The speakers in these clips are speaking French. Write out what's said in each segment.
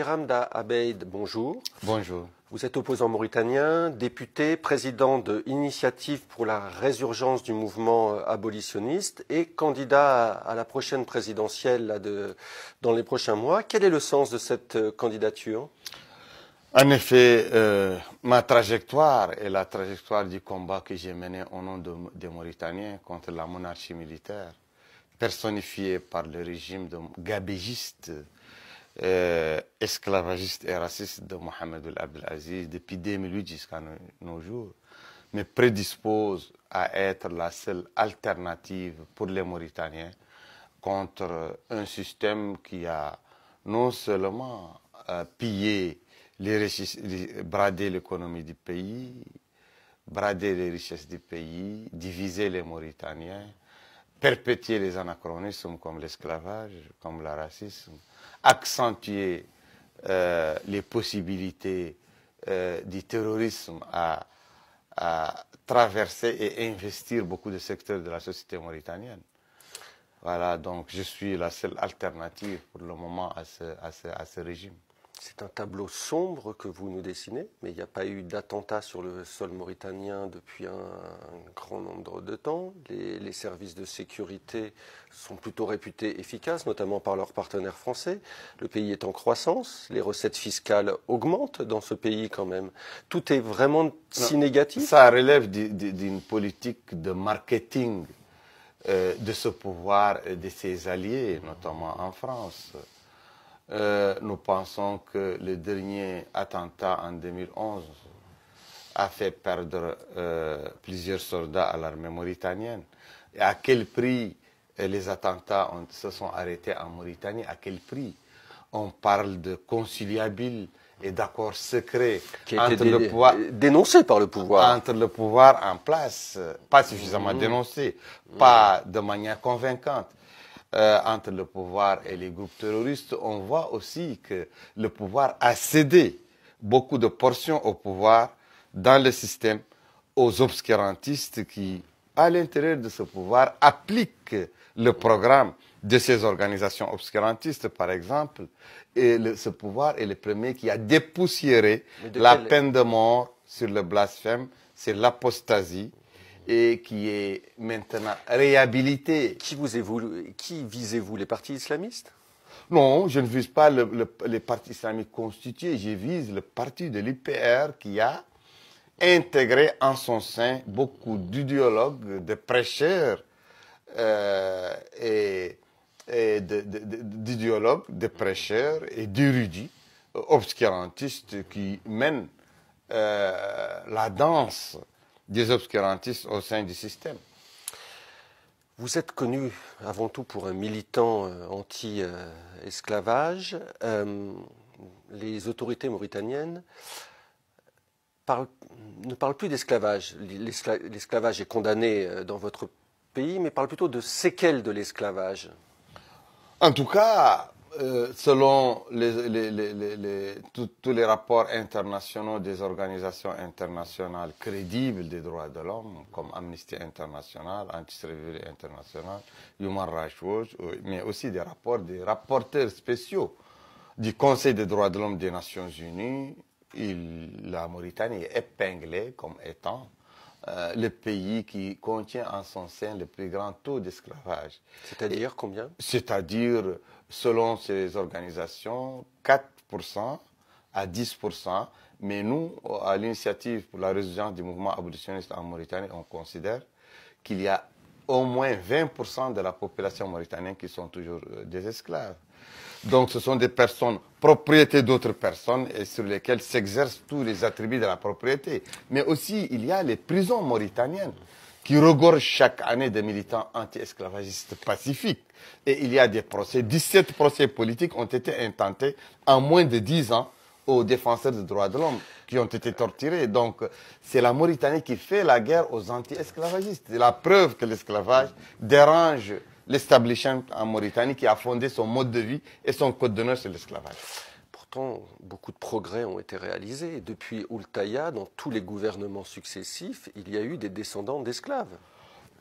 Biramda Abeid, bonjour. Bonjour. Vous êtes opposant mauritanien, député, président de Initiative pour la résurgence du mouvement abolitionniste et candidat à la prochaine présidentielle dans les prochains mois. Quel est le sens de cette candidature? En effet, ma trajectoire et la trajectoire du combat que j'ai mené au nom des Mauritaniens contre la monarchie militaire, personnifiée par le régime gabégiste, esclavagiste et raciste de Mohamed Ould Abdel Aziz depuis 2008 jusqu'à nos jours, me prédispose à être la seule alternative pour les Mauritaniens contre un système qui a non seulement pillé brader l'économie du pays, brader les richesses du pays, diviser les Mauritaniens, perpétuer les anachronismes comme l'esclavage, comme le racisme, accentuer les possibilités du terrorisme à traverser et investir beaucoup de secteurs de la société mauritanienne. Voilà, donc je suis la seule alternative pour le moment à ce régime. C'est un tableau sombre que vous nous dessinez, mais il n'y a pas eu d'attentat sur le sol mauritanien depuis un grand nombre de temps. Les services de sécurité sont plutôt réputés efficaces, notamment par leurs partenaires français. Le pays est en croissance, les recettes fiscales augmentent dans ce pays quand même. Tout est vraiment si négatif? Ça relève d'une politique de marketing de ce pouvoir et de ses alliés, notamment en France. Nous pensons que le dernier attentat en 2011 a fait perdre plusieurs soldats à l'armée mauritanienne. Et à quel prix les attentats se sont arrêtés en Mauritanie? À quel prix? On parle de conciliabule et d'accords secrets entre le pouvoir dénoncé par le pouvoir. Entre le pouvoir en place, pas suffisamment dénoncé, pas de manière convaincante. Entre le pouvoir et les groupes terroristes, on voit aussi que le pouvoir a cédé beaucoup de portions au pouvoir dans le système aux obscurantistes qui, à l'intérieur de ce pouvoir, appliquent le programme de ces organisations obscurantistes, par exemple. Et ce pouvoir est le premier qui a dépoussiéré la peine de mort sur le blasphème, sur l'apostasie, et qui est maintenant réhabilité. Qui visez-vous, les partis islamistes? Non, je ne vise pas les partis islamiques constitués, je vise le parti de l'IPR qui a intégré en son sein beaucoup d'idéologues, de prêcheurs d'idéologues, de prêcheurs et d'érudits obscurantistes qui mènent la danse des obscurantistes au sein du système. Vous êtes connu avant tout pour un militant anti-esclavage. Les autorités mauritaniennes ne parlent plus d'esclavage. L'esclavage est condamné dans votre pays, mais parlent plutôt de séquelles de l'esclavage. En tout cas, selon tous les rapports internationaux des organisations internationales crédibles des droits de l'homme, comme Amnesty International, Anti-Slavery International, Human Rights Watch, mais aussi des rapports des rapporteurs spéciaux du Conseil des droits de l'homme des Nations Unies, la Mauritanie est épinglée comme étant le pays qui contient en son sein le plus grand taux d'esclavage. C'est-à-dire combien? C'est-à-dire, selon ces organisations, 4% à 10%. Mais nous, à l'initiative pour la résurgence du mouvement abolitionniste en Mauritanie, on considère qu'il y a au moins 20% de la population mauritanienne qui sont toujours des esclaves. Donc ce sont des personnes, propriétés d'autres personnes et sur lesquelles s'exercent tous les attributs de la propriété. Mais aussi, il y a les prisons mauritaniennes qui regorgent chaque année de militants anti-esclavagistes pacifiques. Et il y a des procès, 17 procès politiques ont été intentés en moins de 10 ans aux défenseurs des droits de l'homme qui ont été torturés. Donc c'est la Mauritanie qui fait la guerre aux anti-esclavagistes. C'est la preuve que l'esclavage dérange l'establishment en Mauritanie qui a fondé son mode de vie et son code d'honneur sur l'esclavage. Pourtant, beaucoup de progrès ont été réalisés. Depuis Ould Taya, dans tous les gouvernements successifs, il y a eu des descendants d'esclaves.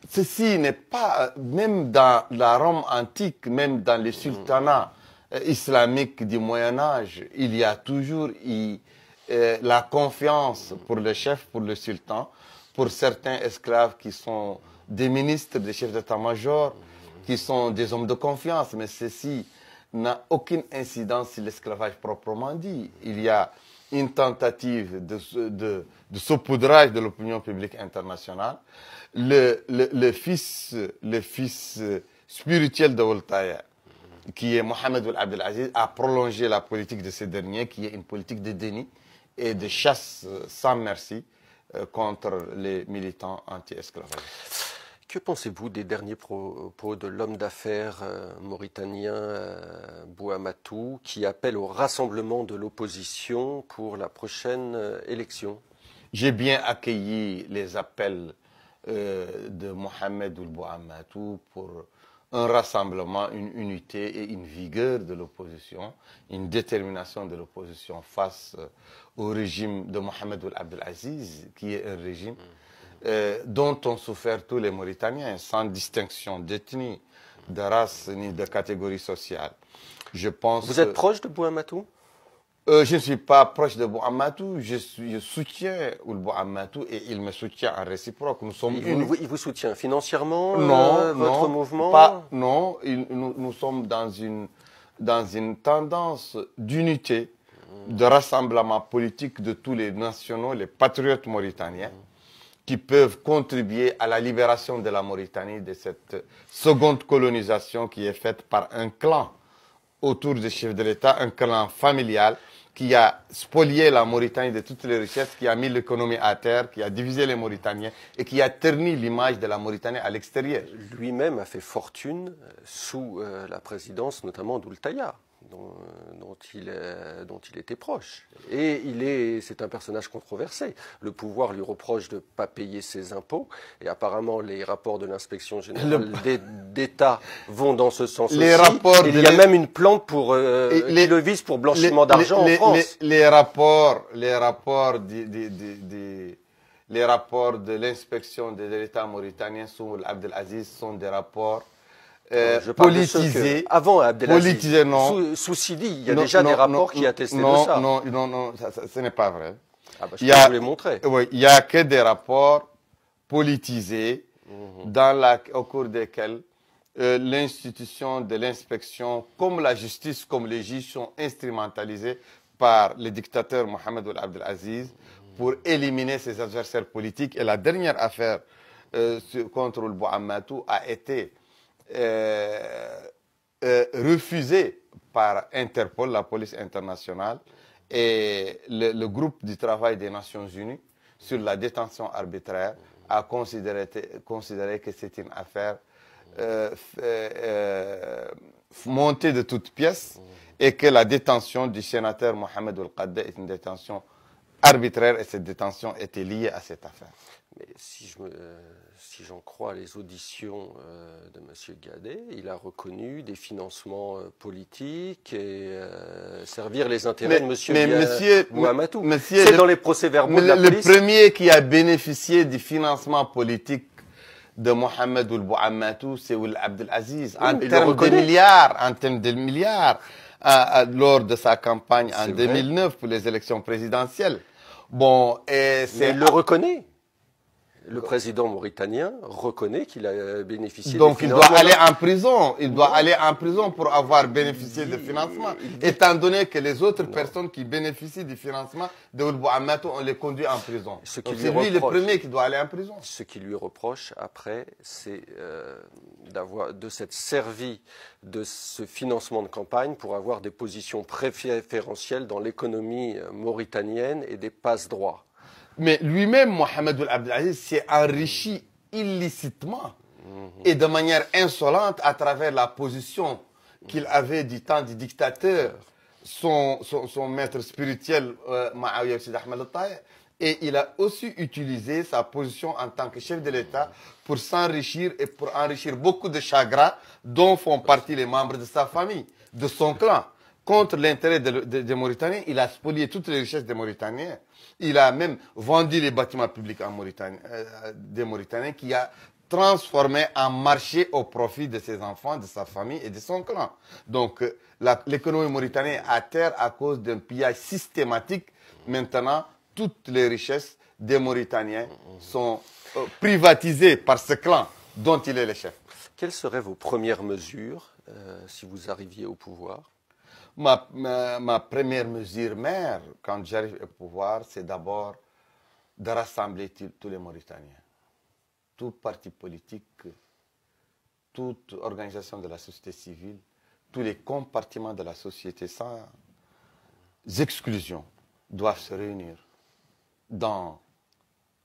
Ceci n'est pas, même dans la Rome antique, même dans les sultanats islamique du Moyen-Âge, il y a toujours la confiance pour le chef, pour le sultan, pour certains esclaves qui sont des ministres, des chefs d'état-major, qui sont des hommes de confiance, mais ceci n'a aucune incidence sur l'esclavage proprement dit. Il y a une tentative de saupoudrage de l'opinion publique internationale. Le fils spirituel de Voltaire, qui est Mohamed Ould Abdel Aziz, a prolongé la politique de ces derniers, qui est une politique de déni et de chasse sans merci contre les militants anti-esclavagistes. Que pensez-vous des derniers propos de l'homme d'affaires mauritanien Bouamatou, qui appelle au rassemblement de l'opposition pour la prochaine élection? J'ai bien accueilli les appels de Mohamed Ould Bouamatou pour un rassemblement, une unité et une vigueur de l'opposition, une détermination de l'opposition face au régime de Mohamed Ould Abdel Aziz, qui est un régime dont ont souffert tous les Mauritaniens, sans distinction d'ethnie, de race ni de catégorie sociale. Je pense. Vous êtes proche de Bouamatou? Je ne suis pas proche de Bouamatou, je soutiens Ould Bouamatou et il me soutient en réciproque. Nous sommes il vous soutient financièrement, non, votre non, mouvement? Non, nous sommes dans une tendance d'unité, de rassemblement politique de tous les nationaux, les patriotes mauritaniens, qui peuvent contribuer à la libération de la Mauritanie de cette seconde colonisation qui est faite par un clan autour des chefs de l'État, un clan familial qui a spolié la Mauritanie de toutes les richesses, qui a mis l'économie à terre, qui a divisé les Mauritaniens et qui a terni l'image de la Mauritanie à l'extérieur. Lui-même a fait fortune sous la présidence notamment d'Ould Taya, dont il était proche. Et c'est un personnage controversé. Le pouvoir lui reproche de ne pas payer ses impôts. Et apparemment, les rapports de l'inspection générale d'État vont dans ce sens aussi. Il y a même une plainte qui le vise pour blanchiment d'argent en France. Les rapports de l'inspection de l'État mauritanien sous Ould Abdel Aziz sont des rapports politisés. Avant Abdelaziz, politisés, non. Sous Sidi, il y a déjà des rapports qui attestaient de ça. Non, ce n'est pas vrai. Ah bah, je peux vous les montrer. Oui, il n'y a que des rapports politisés au cours desquels l'institution de l'inspection, comme la justice, comme les juges, sont instrumentalisés par le dictateur Mohamed Ould Abdel Aziz pour éliminer ses adversaires politiques. Et la dernière affaire contre Ould Bouamatou a été refusé par Interpol, la police internationale, et le groupe du travail des Nations Unies sur la détention arbitraire a considéré que c'est une affaire montée de toutes pièces et que la détention du sénateur Mohamed Ould Qadda est une détention arbitraire et cette détention était liée à cette affaire. Mais si j'en crois les auditions de M. Gadet, il a reconnu des financements politiques et servir les intérêts de M. Bouamatou. C'est dans les procès-verbaux de la police. Le premier qui a bénéficié du financement politique de Mohamed Ould Bouamatou, c'est Ould Abdel Aziz, en termes de milliards, lors de sa campagne en 2009 pour les élections présidentielles. Bon, mais il le reconnaît. Le président mauritanien reconnaît qu'il a bénéficié donc des financements. Donc il doit aller en prison. Il doit aller en prison pour avoir bénéficié de financement. Étant donné que les autres personnes qui bénéficient du financement de Ould Bouamatou, on les conduit en prison. C'est lui le premier qui doit aller en prison. Ce qu'il lui reproche après, c'est de s'être servi de ce financement de campagne pour avoir des positions préférentielles dans l'économie mauritanienne et des passe-droits. Mais lui-même, Mohamed Ould Abdel Aziz, s'est enrichi illicitement et de manière insolente à travers la position qu'il avait du temps du dictateur, son maître spirituel, Ma'awiya Sidi Ahmed al-Taher. Et il a aussi utilisé sa position en tant que chef de l'État pour s'enrichir et pour enrichir beaucoup de chagrins dont font partie les membres de sa famille, de son clan. Contre l'intérêt des Mauritaniens, il a spolié toutes les richesses des Mauritaniens. Il a même vendu les bâtiments publics en Mauritanie, des Mauritaniens, qui a transformé en marché au profit de ses enfants, de sa famille et de son clan. Donc, l'économie mauritanienne est à terre à cause d'un pillage systématique. Maintenant, toutes les richesses des Mauritaniens sont privatisées par ce clan dont il est le chef. Quelles seraient vos premières mesures si vous arriviez au pouvoir? Ma première mesure mère, quand j'arrive au pouvoir, c'est d'abord de rassembler tous les Mauritaniens. Tout parti politique, toute organisation de la société civile, tous les compartiments de la société sans exclusion doivent se réunir dans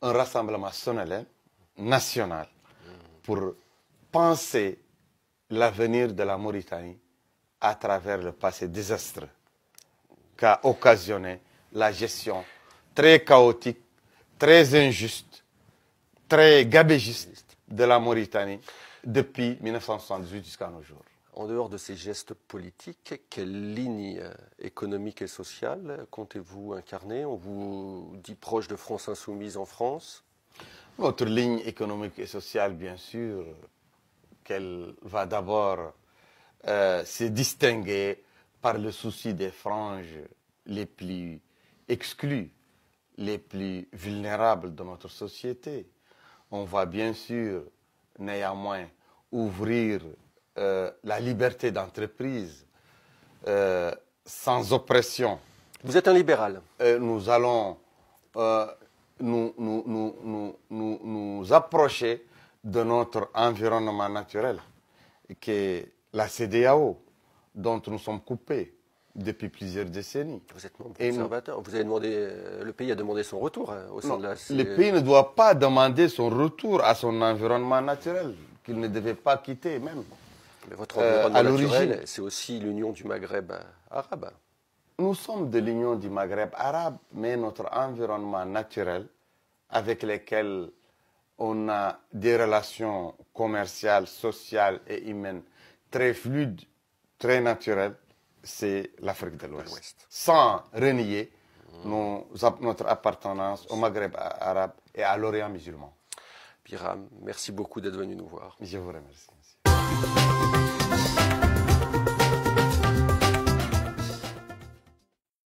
un rassemblement solennel, national, pour penser l'avenir de la Mauritanie à travers le passé désastreux qu'a occasionné la gestion très chaotique, très injuste, très gabégiste de la Mauritanie depuis 1978 jusqu'à nos jours. En dehors de ces gestes politiques, quelle ligne économique et sociale comptez-vous incarner? On vous dit proche de France Insoumise en France. Notre ligne économique et sociale, bien sûr, qu'elle va d'abord se distinguer par le souci des franges les plus exclues, les plus vulnérables de notre société. On va bien sûr, néanmoins, ouvrir la liberté d'entreprise sans oppression. Vous êtes un libéral. Nous allons nous approcher de notre environnement naturel, qui est la CEDEAO, dont nous sommes coupés depuis plusieurs décennies. Vous êtes membre conservateur. Vous avez demandé, le pays a demandé son retour au sein de la CEDEAO. Le pays ne doit pas demander son retour à son environnement naturel, qu'il ne devait pas quitter même. Mais votre environnement naturel, c'est aussi l'Union du Maghreb arabe. Nous sommes de l'Union du Maghreb arabe, mais notre environnement naturel, avec lequel on a des relations commerciales, sociales et humaines très fluides, très naturelles, c'est l'Afrique de l'Ouest. Sans renier notre appartenance au Maghreb arabe et à l'Orient musulman. Biram, merci beaucoup d'être venu nous voir. Je vous remercie.